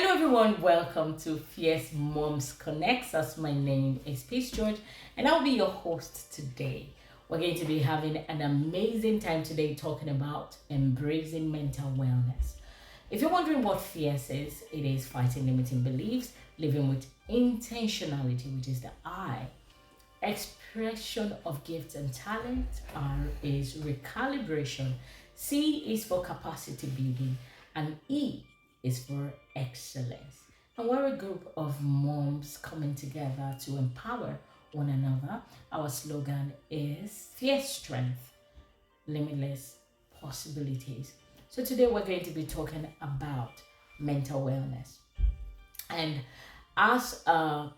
Hello everyone, welcome to Fierce Moms Conexus. My name is Peace George and I'll be your host today. We're going to be having an amazing time today talking about embracing mental wellness. If you're wondering what Fierce is, it is fighting limiting beliefs, living with intentionality, which is the I. Expression of gifts and talent. R is recalibration. C is for capacity building. And E is for excellence. And we're a group of moms coming together to empower one another. Our slogan is Fierce Strength, Limitless Possibilities. So today we're going to be talking about mental wellness. And as a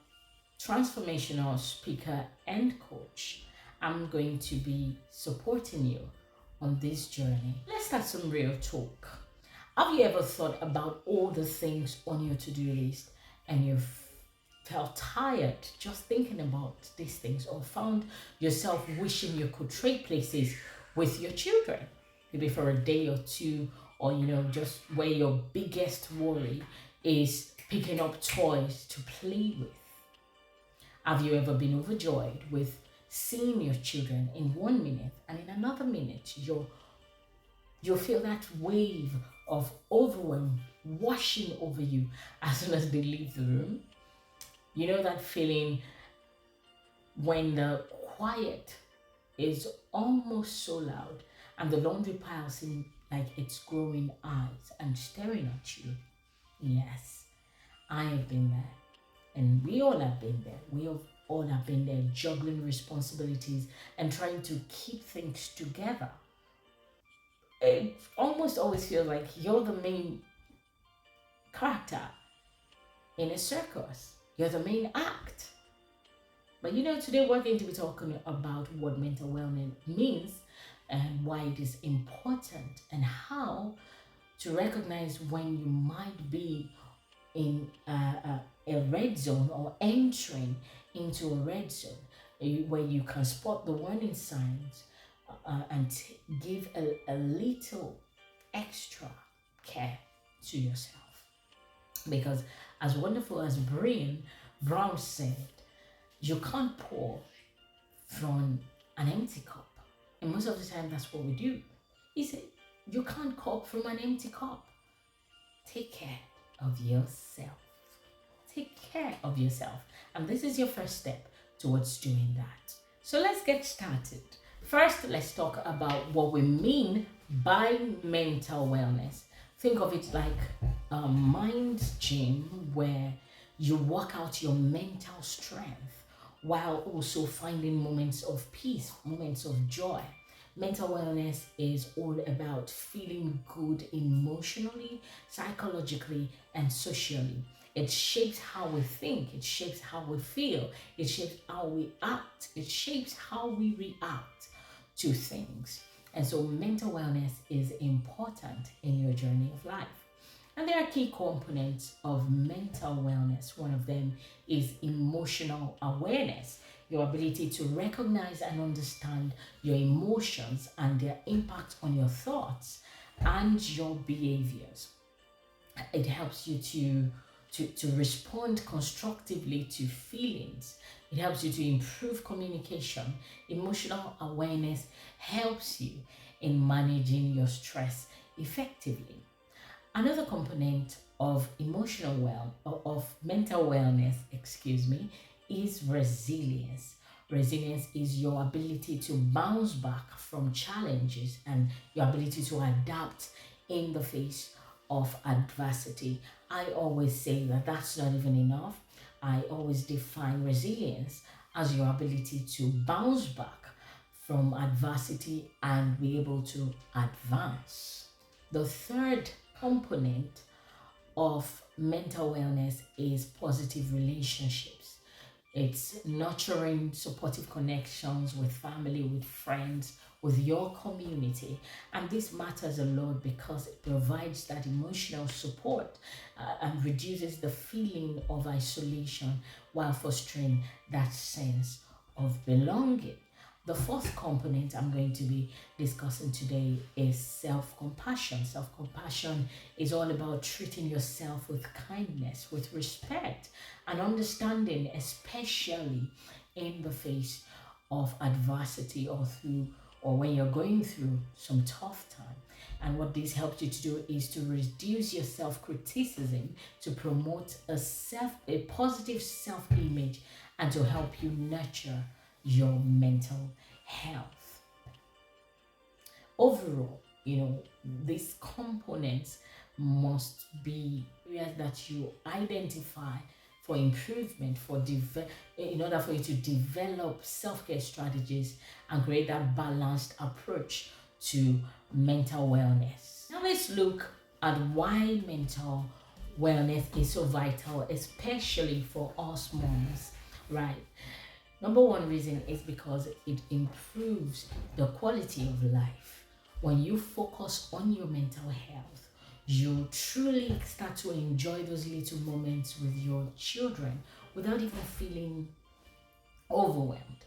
transformational speaker and coach, I'm going to be supporting you on this journey. Let's start some real talk. Have you ever thought about all the things on your to-do list and you've felt tired just thinking about these things, or found yourself wishing you could trade places with your children, maybe for a day or two, or just where your biggest worry is picking up toys to play with? Have you ever been overjoyed with seeing your children in 1 minute, and in another minute you'll feel that wave of overwhelm washing over you as soon as they leave the room? You know that feeling when the quiet is almost so loud and the laundry pile seems like it's growing eyes and staring at you? Yes, I have been there. And we all have been there. All have been there, juggling responsibilities and trying to keep things together. It almost always feels like you're the main character in a circus. You're the main act. But today we're going to be talking about what mental wellness means and why it is important, and how to recognize when you might be in a red zone or entering into a red zone, where you can spot the warning signs and give a little extra care to yourself. Because as wonderful as Brian Brown said, you can't pour from an empty cup. And most of the time that's what we do. He said, you can't cup from an empty cup. Take care of yourself. Take care of yourself. And this is your first step towards doing that. So let's get started. First, let's talk about what we mean by mental wellness. Think of it like a mind gym where you work out your mental strength while also finding moments of peace, moments of joy. Mental wellness is all about feeling good emotionally, psychologically, and socially. It shapes how we think, it shapes how we feel, it shapes how we act, it shapes how we react to things. And so mental wellness is important in your journey of life. And there are key components of mental wellness. One of them is emotional awareness, your ability to recognize and understand your emotions and their impact on your thoughts and your behaviors. It helps you to respond constructively to feelings. It helps you to improve communication. Emotional awareness helps you in managing your stress effectively. Another component of mental wellness, is resilience. Resilience is your ability to bounce back from challenges and your ability to adapt in the face of adversity. I always say that that's not even enough. I always define resilience as your ability to bounce back from adversity and be able to advance. The third component of mental wellness is positive relationships. It's nurturing supportive connections with family, with friends, with your community. And this matters a lot because it provides that emotional support and reduces the feeling of isolation while fostering that sense of belonging. The fourth component I'm going to be discussing today is self compassion. Self compassion is all about treating yourself with kindness, with respect, and understanding, especially in the face of adversity or when you're going through some tough time. And what this helps you to do is to reduce your self-criticism, to promote a positive self-image, and to help you nurture your mental health. Overall, these components must be areas that you identify for improvement, in order for you to develop self-care strategies and create that balanced approach to mental wellness. Now let's look at why mental wellness is so vital, especially for us moms, right? Number one reason is because it improves the quality of life. When you focus on your mental health, you truly start to enjoy those little moments with your children without even feeling overwhelmed.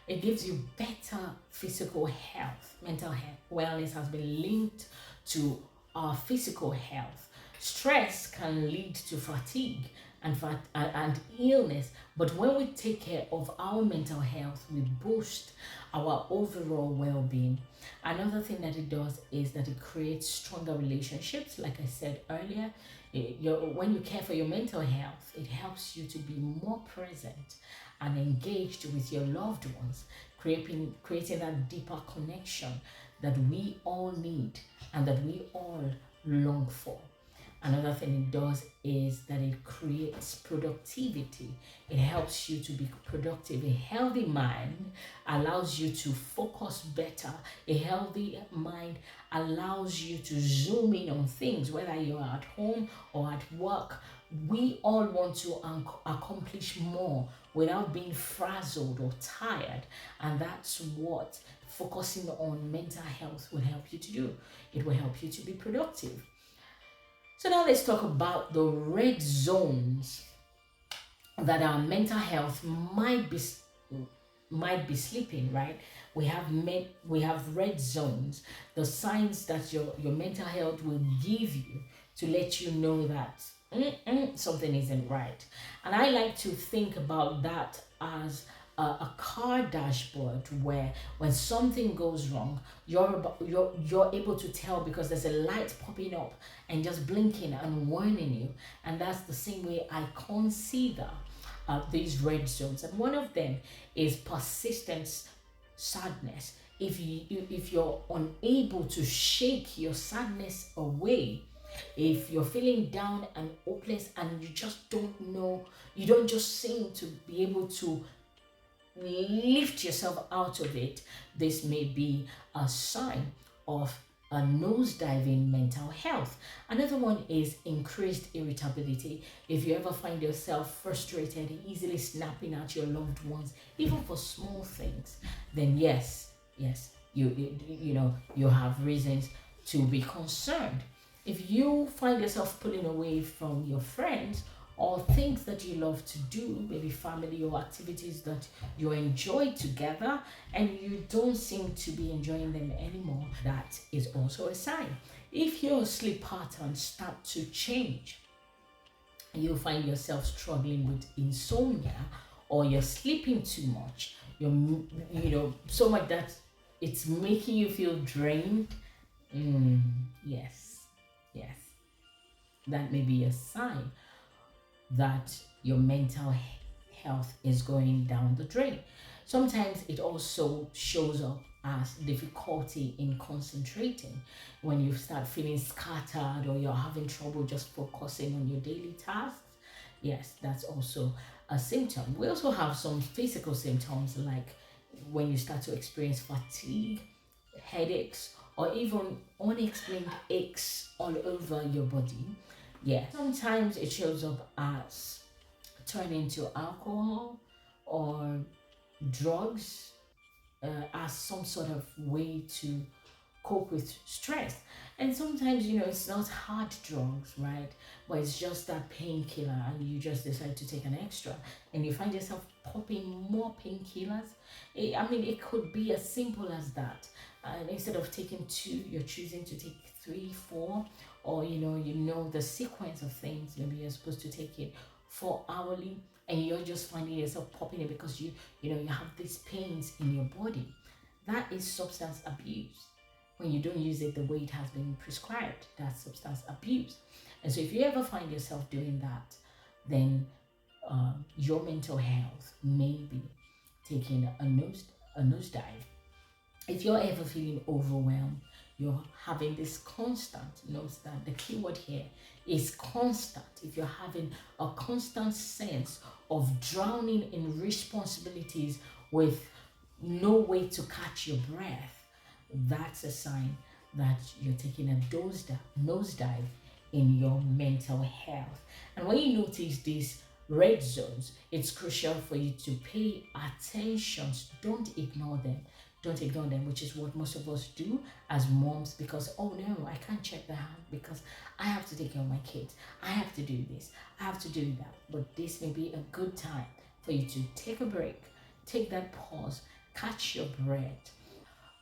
It gives you better physical health. Mental health wellness has been linked to our physical health. Stress can lead to fatigue and illness, but when we take care of our mental health, we boost our overall well-being. Another thing that it does is that it creates stronger relationships. Like I said earlier, when you care for your mental health, it helps you to be more present and engaged with your loved ones, creating that deeper connection that we all need and that we all long for. Another thing it does is that it creates productivity. It helps you to be productive. A healthy mind allows you to focus better. A healthy mind allows you to zoom in on things, whether you're at home or at work. We all want to accomplish more without being frazzled or tired. And that's what focusing on mental health will help you to do. It will help you to be productive. So now let's talk about the red zones that our mental health might be sleeping, right? We have red zones, the signs that your mental health will give you to let you know that something isn't right. And I like to think about that as a car dashboard, where when something goes wrong, you're able to tell because there's a light popping up and just blinking and warning you. And that's the same way I consider these red zones. And one of them is persistent sadness. If you're unable to shake your sadness away, if you're feeling down and hopeless and you just don't know, you don't just seem to be able to lift yourself out of it, this may be a sign of a nosedive in mental health. Another one is increased irritability. If you ever find yourself frustrated, easily snapping at your loved ones, even for small things, then yes, you have reasons to be concerned. If you find yourself pulling away from your friends or things that you love to do, maybe family or activities that you enjoy together, and you don't seem to be enjoying them anymore, that is also a sign. If your sleep patterns start to change, you find yourself struggling with insomnia, or you're sleeping too much, so much that it's making you feel drained, yes, that may be a sign that your mental health is going down the drain. Sometimes it also shows up as difficulty in concentrating. When you start feeling scattered or you're having trouble just focusing on your daily tasks, yes, that's also a symptom. We also have some physical symptoms, like when you start to experience fatigue, headaches, or even unexplained aches all over your body. Yeah, sometimes it shows up as turning to alcohol or drugs, as some sort of way to cope with stress. And sometimes, it's not hard drugs, right? But it's just that painkiller, and you just decide to take an extra, and you find yourself popping more painkillers. It could be as simple as that. And instead of taking two, you're choosing to take three, four, or the sequence of things. Maybe you're supposed to take it 4 hourly, and you're just finding yourself popping it because you have these pains in your body. That is substance abuse. When you don't use it the way it has been prescribed, that's substance abuse. And so if you ever find yourself doing that, then your mental health may be taking a nosedive. If you're ever feeling overwhelmed, you're having this constant, notice that the key word here is constant. If you're having a constant sense of drowning in responsibilities with no way to catch your breath, that's a sign that you're taking a nosedive in your mental health. And when you notice these red zones, it's crucial for you to pay attention. Don't ignore them. Don't ignore them, which is what most of us do as moms, because, oh no, I can't check the house because I have to take care of my kids. I have to do this. I have to do that. But this may be a good time for you to take a break, take that pause, catch your breath.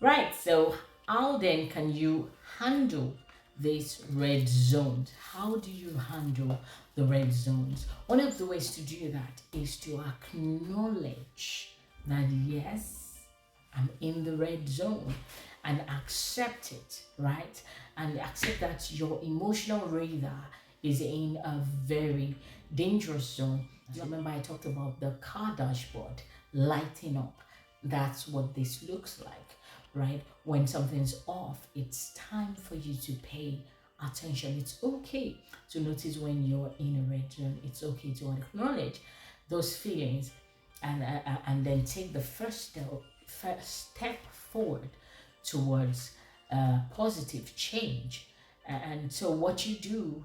Right, so how then can you handle these red zones? How do you handle the red zones? One of the ways to do that is to acknowledge that, yes, I'm in the red zone, and accept it, right? And accept that your emotional radar is in a very dangerous zone. Do you remember I talked about the car dashboard lighting up? That's what this looks like, right? When something's off, it's time for you to pay attention. It's okay to notice when you're in a red zone. It's okay to acknowledge those feelings, and then take the first step forward towards positive change. And so what you do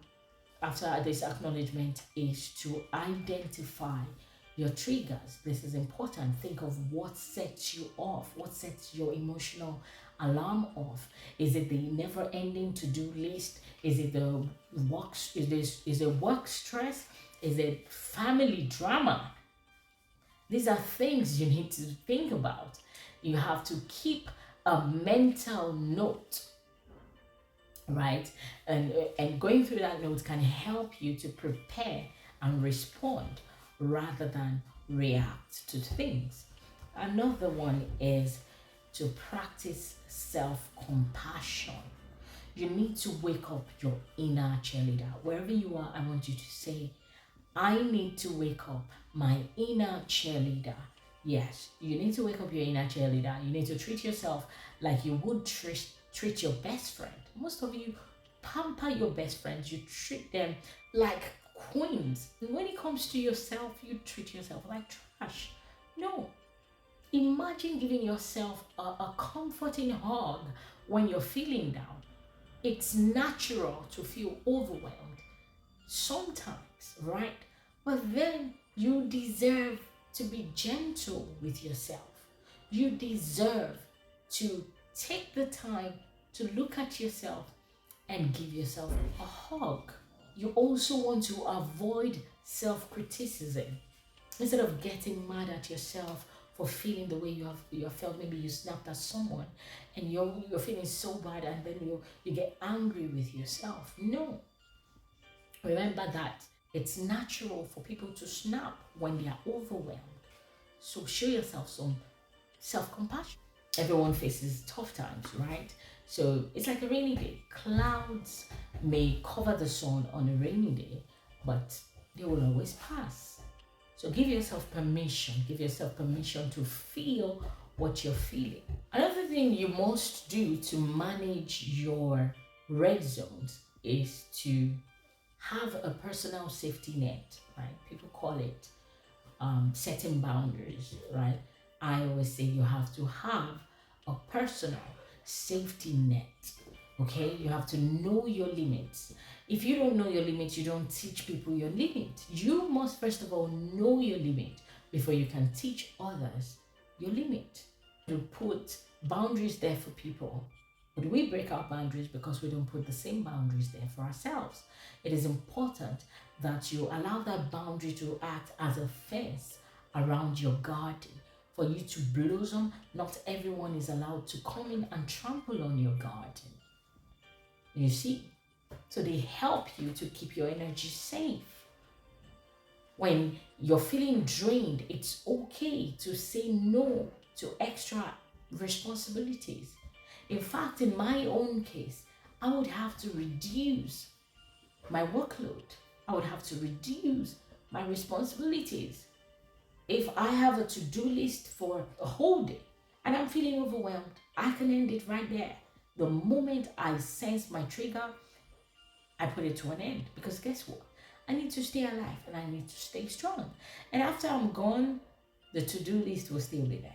after this acknowledgement is to identify your triggers. This is important. Think of what sets you off, what sets your emotional alarm off. Is it the never-ending to-do list? Is it the work? Is it work stress? Is it family drama? These are things you need to think about. You have to keep a mental note, right? And going through that note can help you to prepare and respond rather than react to things. Another one is to practice self-compassion. You need to wake up your inner cheerleader. Wherever you are, I want you to say, I need to wake up my inner cheerleader. Yes, you need to wake up your inner cheerleader. You need to treat yourself like you would treat your best friend. Most of you pamper your best friends. You treat them like queens. When it comes to yourself, you treat yourself like trash. No. Imagine giving yourself a comforting hug when you're feeling down. It's natural to feel overwhelmed sometimes, right? But then you deserve to be gentle with yourself. You deserve to take the time to look at yourself and give yourself a hug. You also want to avoid self-criticism. Instead of getting mad at yourself for feeling the way you have felt, maybe you snapped at someone and you're feeling so bad, and then you get angry with yourself. No. Remember that it's natural for people to snap when they are overwhelmed. So show yourself some self-compassion. Everyone faces tough times, right? So it's like a rainy day. Clouds may cover the sun on a rainy day, but they will always pass. So give yourself permission. Give yourself permission to feel what you're feeling. Another thing you must do to manage your red zones is to have a personal safety net, right? People call it setting boundaries, right? I always say you have to have a personal safety net, okay? You have to know your limits. If you don't know your limits, you don't teach people your limit. You must first of all know your limit before you can teach others your limit. To put boundaries there for people But we break our boundaries because we don't put the same boundaries there for ourselves. It is important that you allow that boundary to act as a fence around your garden for you to blossom. Not everyone is allowed to come in and trample on your garden. You see? So they help you to keep your energy safe. When you're feeling drained, it's okay to say no to extra responsibilities. In fact, in my own case, I would have to reduce my workload. I would have to reduce my responsibilities. If I have a to-do list for a whole day and I'm feeling overwhelmed, I can end it right there. The moment I sense my trigger, I put it to an end, because guess what? I need to stay alive and I need to stay strong. And after I'm gone, the to-do list will still be there.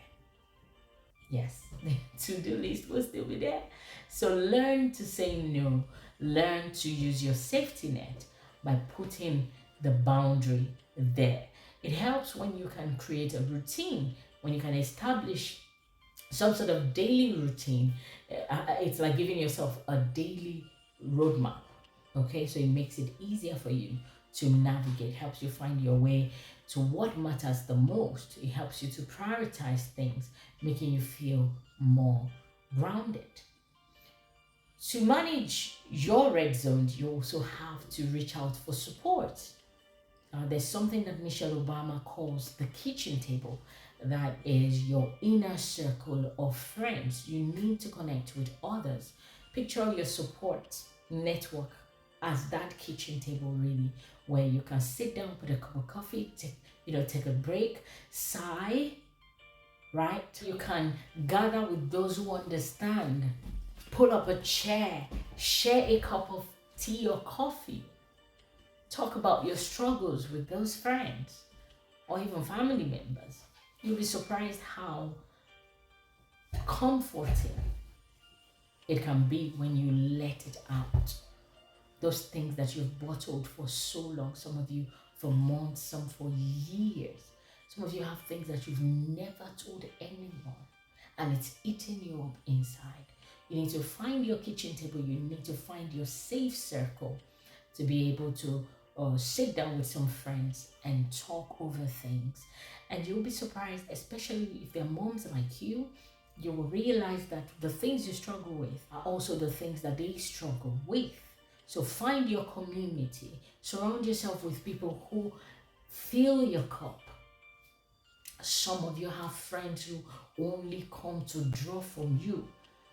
Yes, the to-do list will still be there. So learn to say no. Learn to use your safety net by putting the boundary there. It helps when you can create a routine, when you can establish some sort of daily routine. It's like giving yourself a daily roadmap. Okay, so it makes it easier for you to navigate, helps you find your way to what matters the most. It helps you to prioritize things, making you feel more grounded. To manage your red zones, you also have to reach out for support. There's something that Michelle Obama calls the kitchen table. That is your inner circle of friends. You need to connect with others. Picture your support network as that kitchen table, really, where you can sit down, put a cup of coffee, take a break, sigh, right? You can gather with those who understand, pull up a chair, share a cup of tea or coffee, talk about your struggles with those friends or even family members. You'll be surprised how comforting it can be when you let it out. Those things that you've bottled for so long, some of you for months, some for years. Some of you have things that you've never told anyone, and it's eating you up inside. You need to find your kitchen table. You need to find your safe circle to be able to sit down with some friends and talk over things. And you'll be surprised, especially if they're moms like you will realize that the things you struggle with are also the things that they struggle with. So find your community. Surround yourself with people who fill your cup. Some of you have friends who only come to draw from you.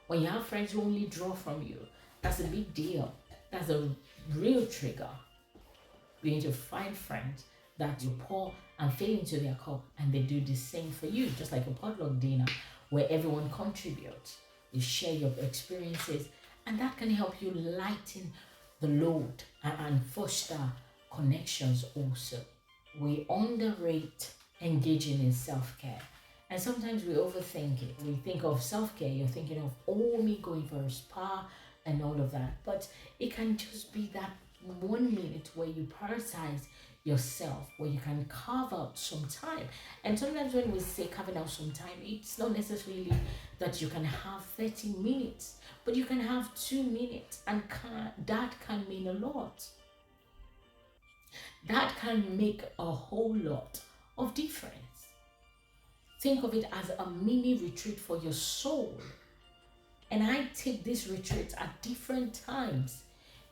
When you have friends who only draw from you, that's a big deal. That's a real trigger. You need to find friends that you pour and fill into their cup, and they do the same for you, just like a potluck dinner where everyone contributes. You share your experiences, and that can help you lighten the load and foster connections also. We underrate engaging in self-care, and sometimes we overthink it. We think of self-care, you're thinking of, me going for a spa and all of that, but it can just be that 1 minute where you prioritize yourself, where you can carve out some time. And sometimes when we say carving out some time, it's not necessarily that you can have 30 minutes, but you can have 2 minutes, and that can mean a lot. That can make a whole lot of difference. Think of it as a mini retreat for your soul. And I take these retreats at different times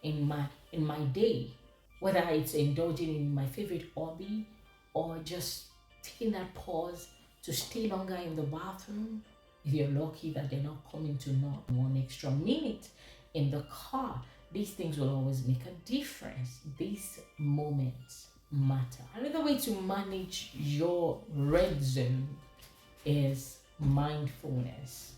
in my day, whether it's indulging in my favorite hobby or just taking that pause to stay longer in the bathroom. If you're lucky that they're not coming to not 1 extra minute in the car, these things will always make a difference. These moments matter. Another way to manage your red zone is mindfulness,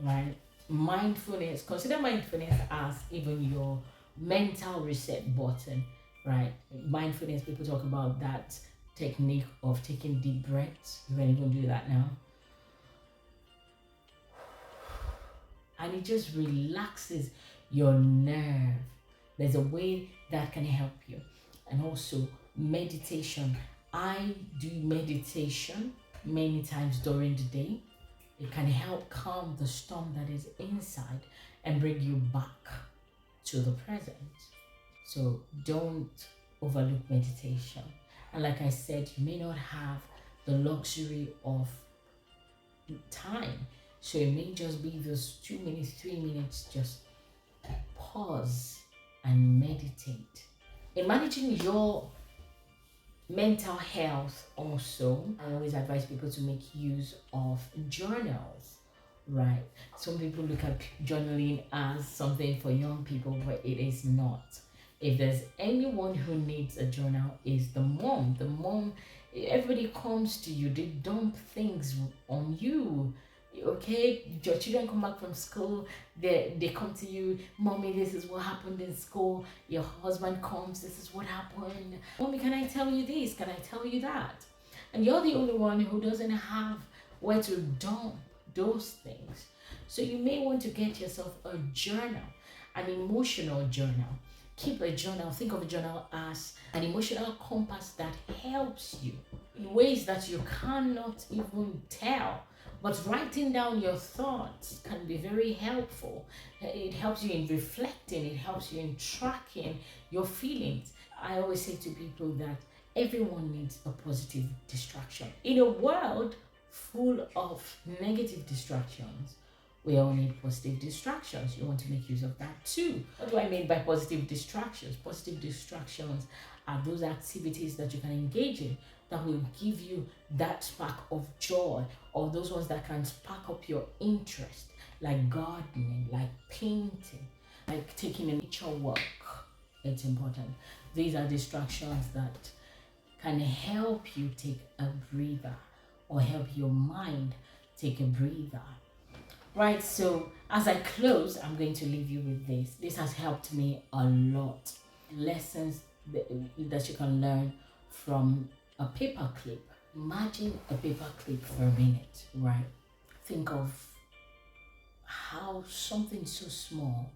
right? Mindfulness, consider mindfulness as even your mental reset button, right? Mindfulness, people talk about that technique of taking deep breaths. You can even do that now. And it just relaxes your nerve. There's a way that can help you. And also meditation. I do meditation many times during the day. It can help calm the storm that is inside. and bring you back to the present. So don't overlook meditation. And like I said, you may not have the luxury of time. So it may just be those 2 minutes, 3 minutes, just pause and meditate. In managing your mental health also, I always advise people to make use of journals, right? Some people look at journaling as something for young people, but it is not. If there's anyone who needs a journal, is the mom. The mom, everybody comes to you, they dump things on you. Okay, your children come back from school, they come to you, mommy, this is what happened in school. Your husband comes, this is what happened. Mommy, can I tell you this? Can I tell you that? And you're the only one who doesn't have where to dump those things. So you may want to get yourself a journal, an emotional journal. Keep a journal. Think of a journal as an emotional compass that helps you in ways that you cannot even tell. But writing down your thoughts can be very helpful. It helps you in reflecting, it helps you in tracking your feelings. I always say to people that everyone needs a positive distraction. In a world full of negative distractions, we all need positive distractions. You want to make use of that too. What do I mean by positive distractions? Positive distractions are those activities that you can engage in that will give you that spark of joy, or those ones that can spark up your interest, like gardening, like painting, like taking a nature walk. It's important. These are distractions that can help you take a breather or help your mind take a breather. Right, so as I close, I'm going to leave you with this. This has helped me a lot. Lessons that you can learn from a paper clip. Imagine a paper clip for a minute, right? Think of how something so small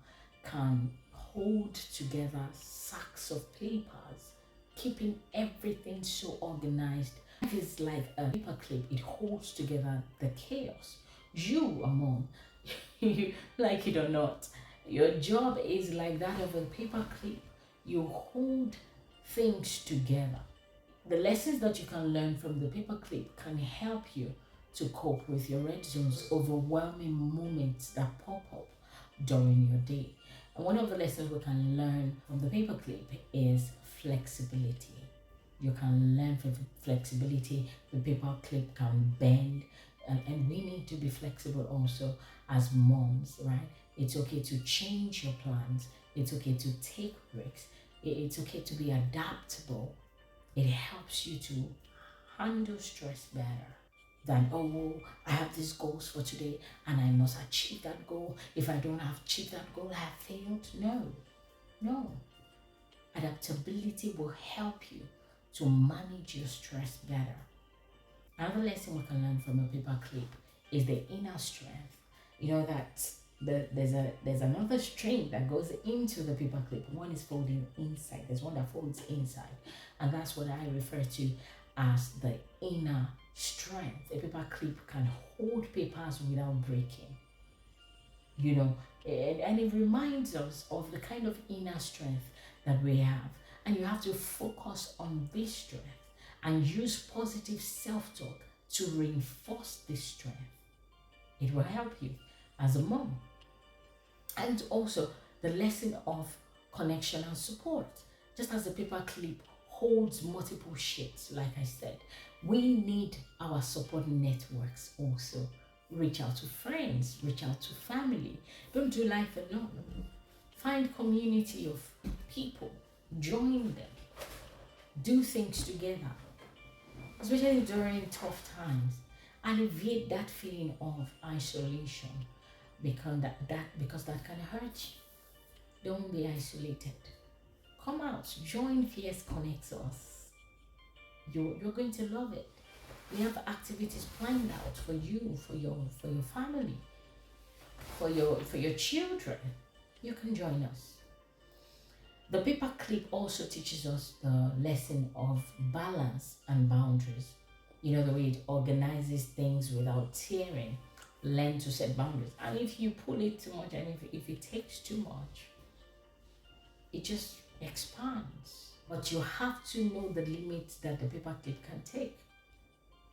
can hold together sacks of papers, keeping everything so organized. It is like a paper clip, it holds together the chaos. You, a mom, you like it or not, your job is like that of a paper clip. You hold things together. The lessons that you can learn from the paper clip can help you to cope with your red zones, overwhelming moments that pop up during your day. And one of the lessons we can learn from the paper clip is flexibility. You can learn from flexibility. The paper clip can bend, and we need to be flexible also as moms, right? It's okay to change your plans. It's okay to take breaks. It's okay to be adaptable. It helps you to handle stress better than, oh, I have these goals for today and I must achieve that goal. If I don't achieve that goal, I have failed. No. Adaptability will help you to manage your stress better. Another lesson we can learn from a paper clip is the inner strength. You know that there's another string that goes into the paper clip. One is folding inside. There's one that folds inside, and that's what I refer to as the inner strength. A paper clip can hold papers without breaking. You know, and it reminds us of the kind of inner strength that we have, and you have to focus on this strength and use positive self-talk to reinforce this strength. It will help you as a mom. And also the lesson of connection and support. Just as the paper clip holds multiple sheets, like I said, we need our support networks also. Reach out to friends, reach out to family. Don't do life alone. Find community of people, join them, do things together, especially during tough times. Alleviate that feeling of isolation because that can hurt you. Don't be isolated. Come out, join Fierce Conexus. You're going to love it. We have activities planned out for you, for your family, for your children. You can join us. The paper clip also teaches us the lesson of balance and boundaries. You know, the way it organizes things without tearing learn to set boundaries. And if you pull it too much and if it takes too much, it just expands. But you have to know the limits that the paper clip can take.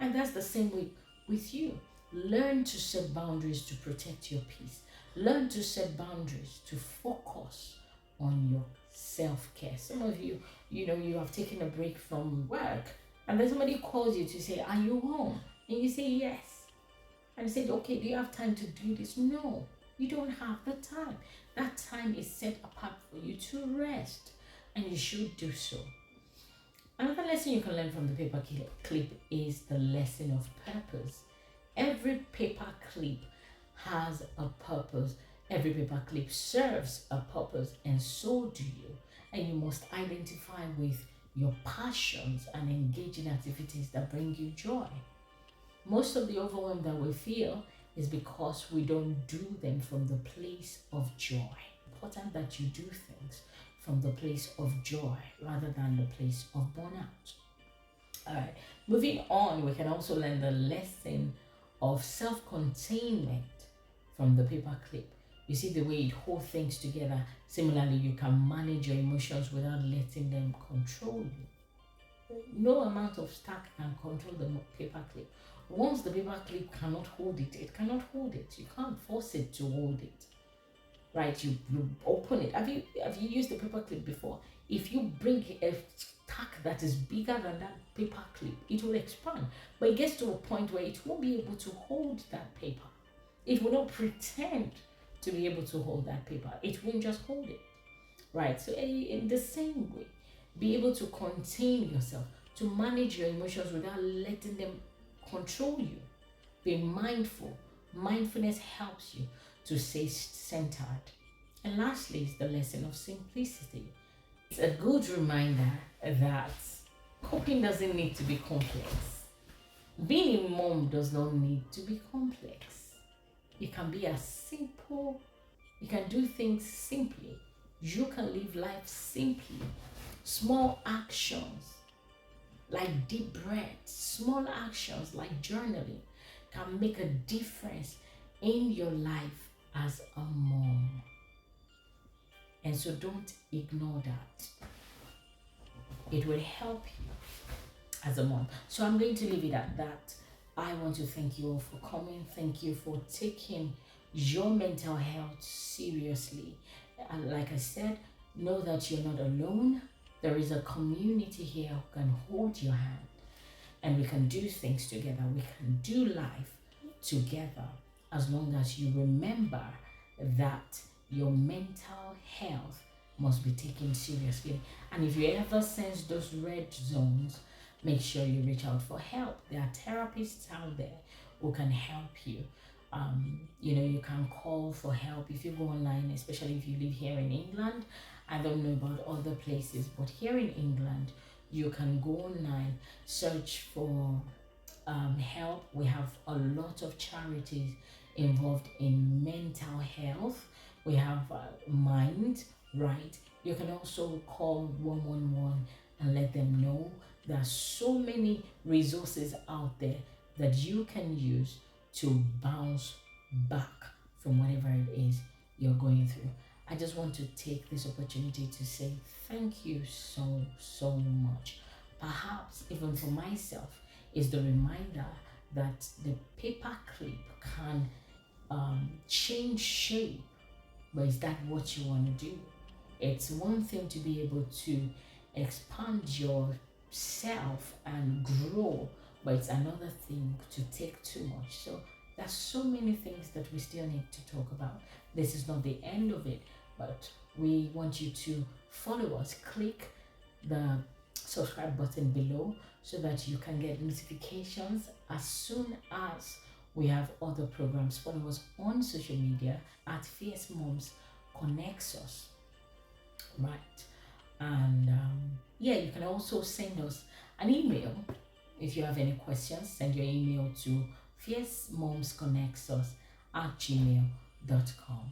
And that's the same way with you. Learn to set boundaries to protect your peace. Learn to set boundaries to focus on your self-care. Some of you, you have taken a break from work and then somebody calls you to say, are you home? And you say yes. And you say, okay, do you have time to do this? No, you don't have the time. That time is set apart for you to rest, and you should do so. Another lesson you can learn from the paper clip is the lesson of purpose. Every paper clip has a purpose. Every paper clip serves a purpose, and so do you. And you must identify with your passions and engage in activities that bring you joy. Most of the overwhelm that we feel is because we don't do them from the place of joy. Important that you do things from the place of joy rather than the place of burnout. All right, moving on, we can also learn the lesson of self-containment from the paper clip. You see the way it holds things together. Similarly, you can manage your emotions without letting them control you. No amount of stack can control the paper clip. Once the paper clip cannot hold it, it cannot hold it. You can't force it to hold it. Right? You open it. Have you used the paper clip before? If you bring a stack that is bigger than that paper clip, it will expand. But it gets to a point where it won't be able to hold that paper. It will not pretend to be able to hold that paper. It won't just hold it. Right? So in the same way, be able to contain yourself, to manage your emotions without letting them control you. Be mindful. Mindfulness helps you to stay centered. And lastly is the lesson of simplicity. It's a good reminder that coping doesn't need to be complex. Being a mom does not need to be complex. It can be as simple. You can do things simply. You can live life simply. Small actions like deep breaths, small actions like journaling can make a difference in your life as a mom. And so don't ignore that. It will help you as a mom. So I'm going to leave it at that. I want to thank you all for coming. Thank you for taking your mental health seriously. And like I said, know that you're not alone. There is a community here who can hold your hand, and we can do things together. We can do life together as long as you remember that your mental health must be taken seriously. And if you ever sense those red zones, make sure you reach out for help. There are therapists out there who can help you. You can call for help if you go online, especially if you live here in England. I don't know about other places, but here in England, you can go online, search for help. We have a lot of charities involved in mental health. We have Mind, right? You can also call 111 and let them know. There are so many resources out there that you can use to bounce back from whatever it is you're going through. I just want to take this opportunity to say thank you so much. Perhaps even for myself is the reminder that the paper clip can change shape, but is that what you want to do? It's one thing to be able to expand yourself and grow, but it's another thing to take too much. So there's so many things that we still need to talk about. This is not the end of it, but we want you to follow us. Click the subscribe button below so that you can get notifications as soon as we have other programs. Follow us on social media at Fierce Moms Conexus, right? And you can also send us an email if you have any questions. Send your email to fiercemomsconnexus@gmail.com.